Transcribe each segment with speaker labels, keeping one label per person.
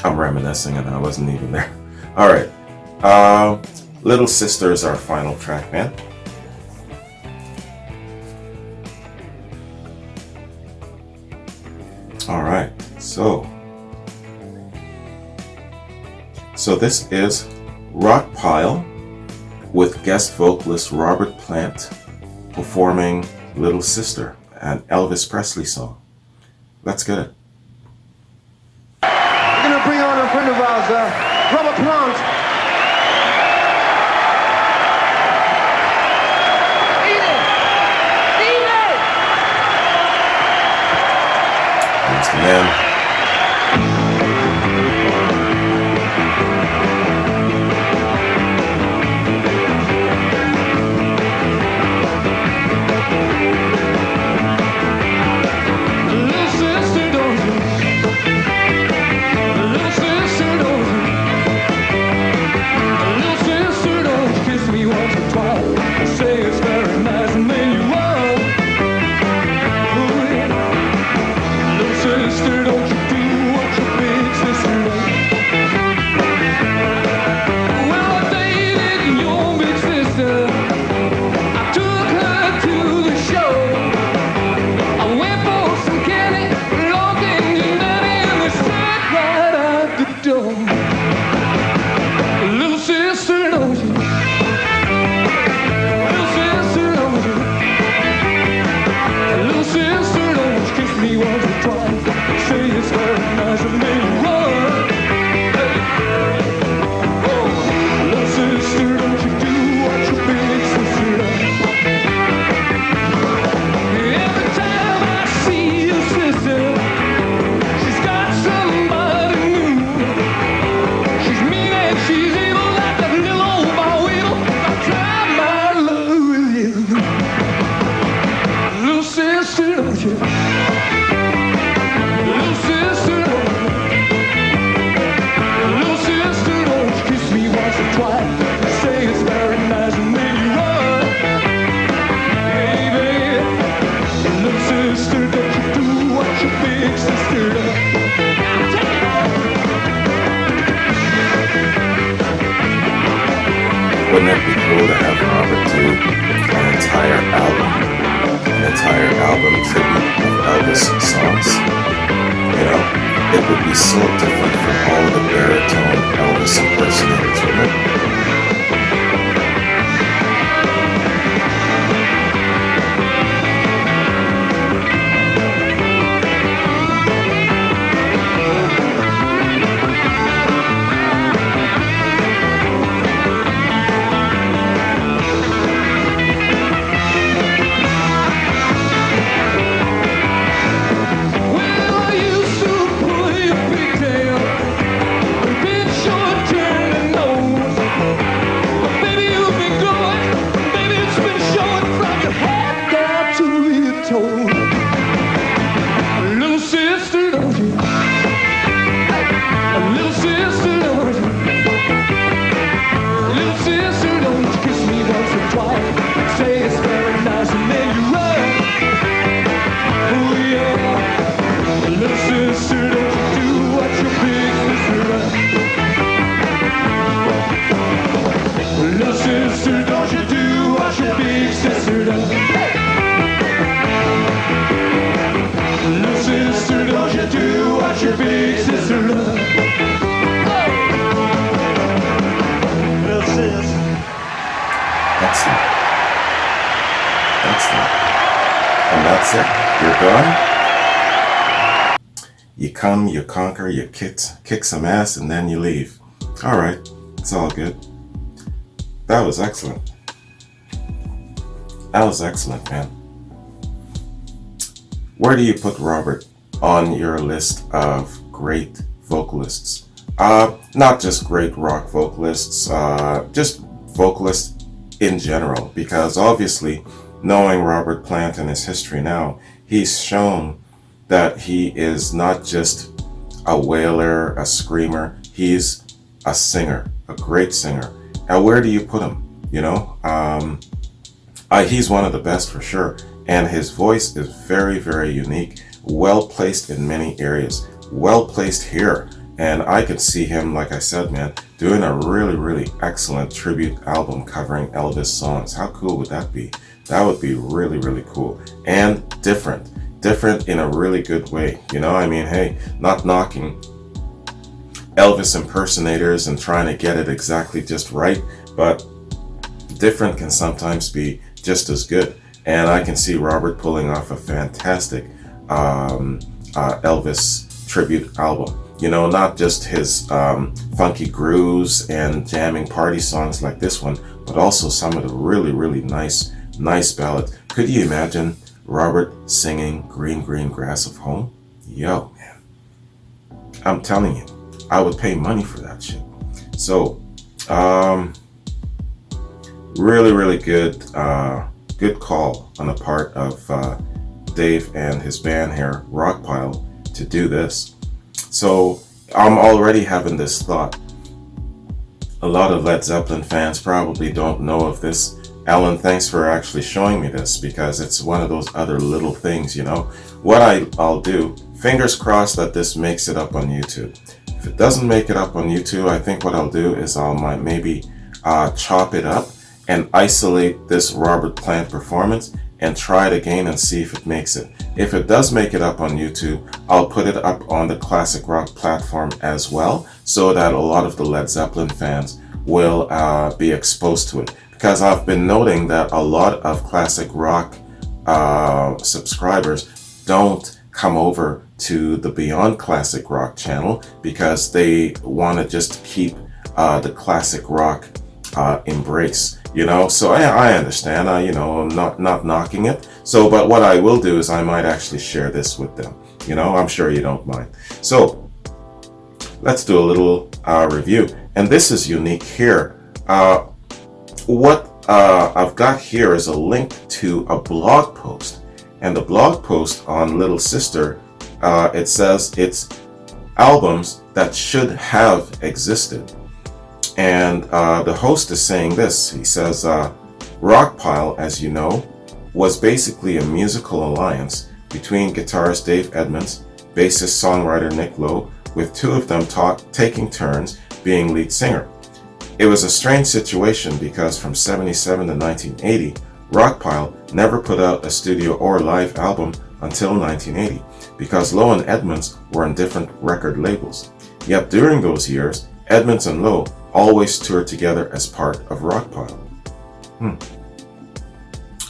Speaker 1: I'm reminiscing and I wasn't even there. All right. Little Sister is our final track, man. All right. So this is Rockpile with guest vocalist Robert Plant performing Little Sister, an Elvis Presley song. Let's get it.
Speaker 2: We're going to bring on a friend of ours, Robert Plant.
Speaker 1: Here's the man. Wouldn't it be cool to have Robert do an entire album tribute of Elvis songs? You know, it would be so different from all the baritone Elvis impersonators, wouldn't it? That's it. You're done. You come, you conquer, you kick some ass, and then you leave. All right, it's all good. That was excellent. That was excellent, man. Where do you put Robert on your list of great vocalists? Not just great rock vocalists, just vocalists in general, because obviously, knowing Robert Plant and his history now, he's shown that he is not just a wailer, a screamer, he's a singer, a great singer. And where do you put him? You know, he's one of the best for sure. And his voice is very, very unique, well placed in many areas, well placed here. And I could see him, like I said, man, doing a really, really excellent tribute album covering Elvis songs. How cool would that be? That would be really, really cool. And different in a really good way. You know, I mean, hey, not knocking Elvis impersonators and trying to get it exactly just right, but different can sometimes be just as good. And I can see Robert pulling off a fantastic Elvis tribute album. You know, not just his funky grooves and jamming party songs like this one, but also some of the really, really nice ballads. Could you imagine Robert singing Green, Green Grass of Home? Yo, man. I'm telling you, I would pay money for that shit. So, really, really good call on the part of Dave and his band here, Rockpile, to do this. So I'm already having this thought. A lot of Led Zeppelin fans probably don't know of this. Alan, thanks for actually showing me this, because it's one of those other little things, you know. What I'll do, fingers crossed that this makes it up on YouTube. If it doesn't make it up on YouTube, I think what I'll do is I'll maybe chop it up and isolate this Robert Plant performance and try it again and see if it makes it. If it does make it up on YouTube, I'll put it up on the Classic Rock platform as well, so that a lot of the Led Zeppelin fans will be exposed to it. Because I've been noting that a lot of Classic Rock subscribers don't come over to the Beyond Classic Rock channel because they want to just keep the Classic Rock embrace, you know. So I understand, you know, I'm not knocking it. So, but what I will do is I might actually share this with them, you know. I'm sure you don't mind. So let's do a little review, and this is unique here. What I've got here is a link to a blog post, and the blog post on Little Sister, it says it's albums that should have existed. And the host is saying this. He says, Rockpile, as you know, was basically a musical alliance between guitarist Dave Edmunds, bassist-songwriter Nick Lowe, with two of them taking turns being lead singer. It was a strange situation because from 77 to 1980, Rockpile never put out a studio or live album until 1980, because Lowe and Edmunds were on different record labels. Yet during those years, Edmunds and Lowe always toured together as part of Rockpile.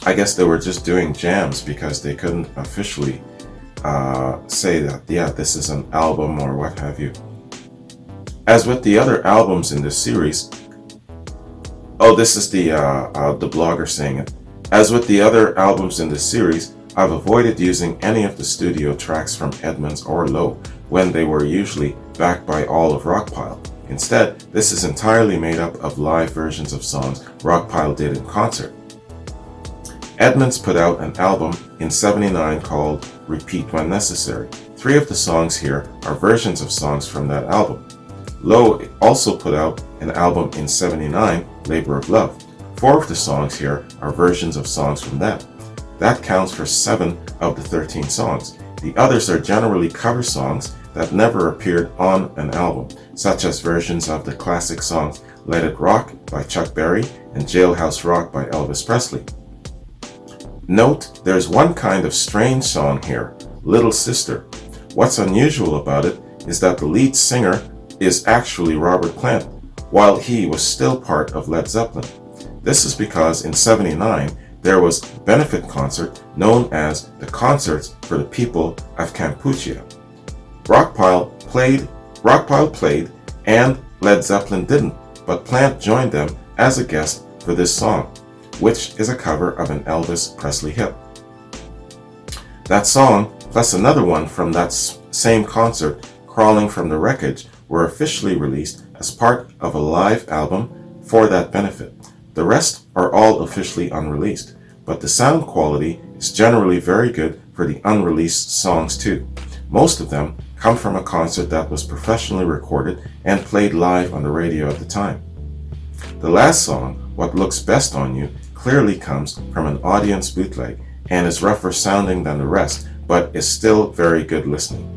Speaker 1: I guess they were just doing jams because they couldn't officially say that, yeah, this is an album or what have you. As with the other albums in this series, this is the blogger saying it. As with the other albums in this series, I've avoided using any of the studio tracks from Edmunds or Lowe when they were usually backed by all of Rockpile. Instead, this is entirely made up of live versions of songs Rockpile did in concert. Edmunds put out an album in '79 called Repeat When Necessary. 3 of the songs here are versions of songs from that album. Lowe also put out an album in '79, Labor of Love. 4 of the songs here are versions of songs from that. That counts for 7 of the 13 songs. The others are generally cover songs that never appeared on an album, such as versions of the classic songs Let It Rock by Chuck Berry and Jailhouse Rock by Elvis Presley. Note, there's one kind of strange song here, Little Sister. What's unusual about it is that the lead singer is actually Robert Plant, while he was still part of Led Zeppelin. This is because in '79 there was a benefit concert known as the Concerts for the People of Kampuchea. Rockpile played and Led Zeppelin didn't, but Plant joined them as a guest for this song, which is a cover of an Elvis Presley hit. That song, plus another one from that same concert, Crawling from the Wreckage, were officially released as part of a live album for that benefit. The rest are all officially unreleased, but the sound quality is generally very good for the unreleased songs too. Most of them come from a concert that was professionally recorded and played live on the radio at the time. The last song, What Looks Best on You, clearly comes from an audience bootleg and is rougher sounding than the rest, but is still very good listening.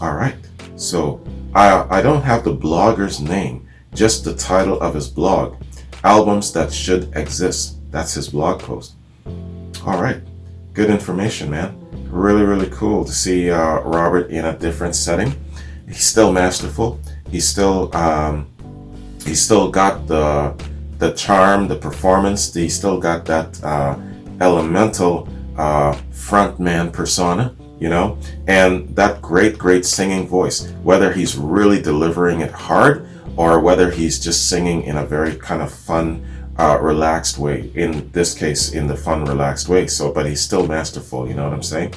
Speaker 1: Alright, so I don't have the blogger's name, just the title of his blog. Albums that should exist. That's his blog post. All right. Good information, man. Really, really cool to see Robert in a different setting. He's still masterful. He's still got the charm, the performance. He still got that elemental frontman persona, you know, and that great singing voice. Whether he's really delivering it hard or whether he's just singing in a very kind of fun, relaxed way. In this case, in the fun, relaxed way. So, but he's still masterful. You know what I'm saying?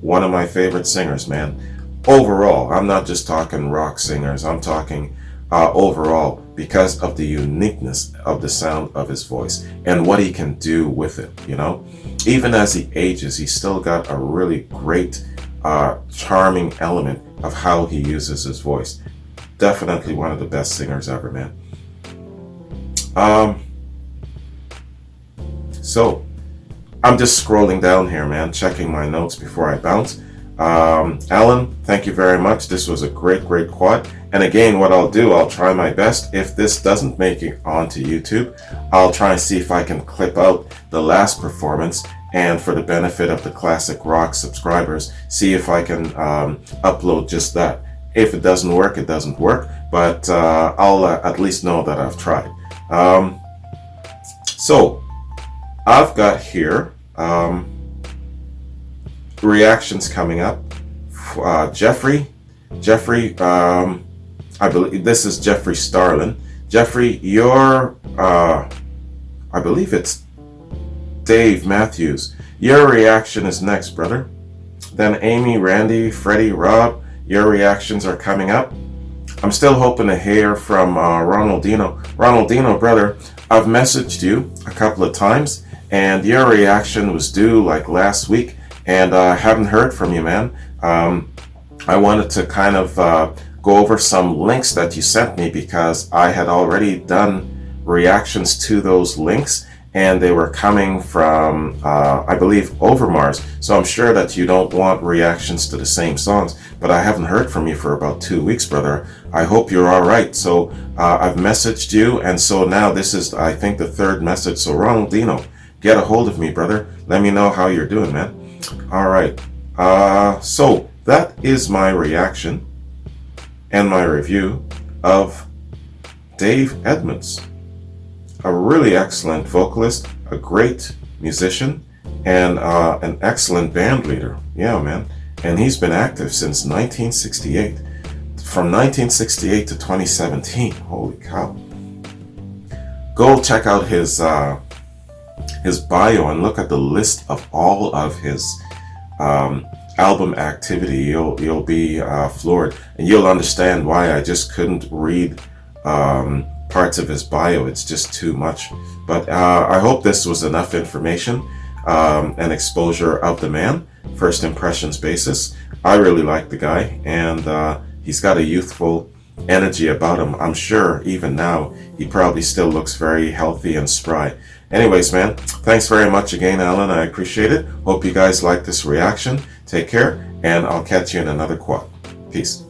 Speaker 1: One of my favorite singers, man. Overall, I'm not just talking rock singers. I'm talking overall, because of the uniqueness of the sound of his voice and what he can do with it. You know, even as he ages, he's still got a really great, charming element of how he uses his voice. Definitely one of the best singers ever, man. So I'm just scrolling down here, man, checking my notes before I bounce. Alan, thank you very much. This was a great quad. And again, what I'll do, I'll try my best. If this doesn't make it onto YouTube, I'll try and see if I can clip out the last performance, and for the benefit of the Classic Rock subscribers, see if I can upload just that. If it doesn't work, it doesn't work, but I'll at least know that I've tried. So I've got here reactions coming up. Jeffrey, I believe this is Jeffrey Starlin. Jeffrey, your I believe it's Dave Matthews. Your reaction is next, brother. Then Amy, Randy, Freddie, Rob, your reactions are coming up. I'm still hoping to hear from Ronaldino. Ronaldino, brother, I've messaged you a couple of times, and your reaction was due like last week, and I haven't heard from you, man. I wanted to kind of go over some links that you sent me, because I had already done reactions to those links, and they were coming from, I believe, Overmars. So I'm sure that you don't want reactions to the same songs, but I haven't heard from you for about 2 weeks, brother. I hope you're all right. So I've messaged you, and so now this is, I think, the third message. So Ronaldino, get a hold of me, brother. Let me know how you're doing, man. All right. So that is my reaction and my review of Dave Edmunds. A really excellent vocalist, a great musician, and an excellent band leader. Yeah, man. And he's been active since 1968. From 1968 to 2017. Holy cow. Go check out his bio and look at the list of all of his album activity. You'll be floored, and you'll understand why I just couldn't read parts of his bio. It's just too much. But I hope this was enough information and exposure of the man, first impressions basis. I really like the guy, and he's got a youthful energy about him. I'm sure even now he probably still looks very healthy and spry. Anyways, man, thanks very much again, Alan. I appreciate it. Hope you guys like this reaction. Take care, and I'll catch you in another quad. Peace.